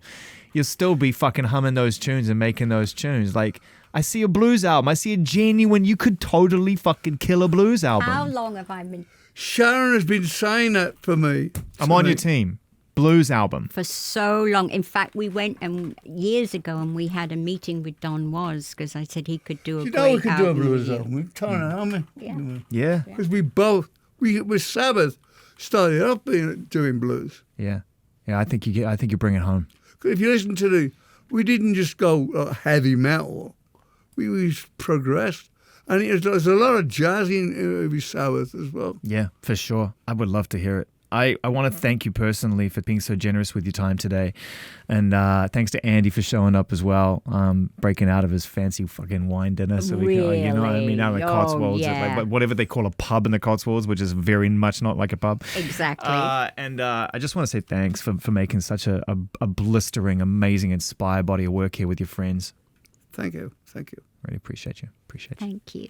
you'll still be fucking humming those tunes and making those tunes. Like, I see a blues album. I see a genuine, you could totally fucking kill a blues album. How long have I been? Sharon has been saying that for me. I'm on your team. Blues album. For so long. In fact, we went years ago and we had a meeting with Don Was because I said he could do a great album. We could do a blues album. We're trying to help me. Yeah. Because we with Sabbath started up doing blues. Yeah. Yeah, I think you bring it home. If you listen to we didn't just go heavy metal. We progressed. And there's a lot of jazz in with Sabbath as well. Yeah, for sure. I would love to hear it. I want to thank you personally for being so generous with your time today. And thanks to Andy for showing up as well, breaking out of his fancy fucking wine dinner. So we can, you know what I mean? Out in the Cotswolds, like whatever they call a pub in the Cotswolds, which is very much not like a pub. Exactly. And I just want to say thanks for making such a blistering, amazing, inspired body of work here with your friends. Thank you. Really appreciate you. Thank you.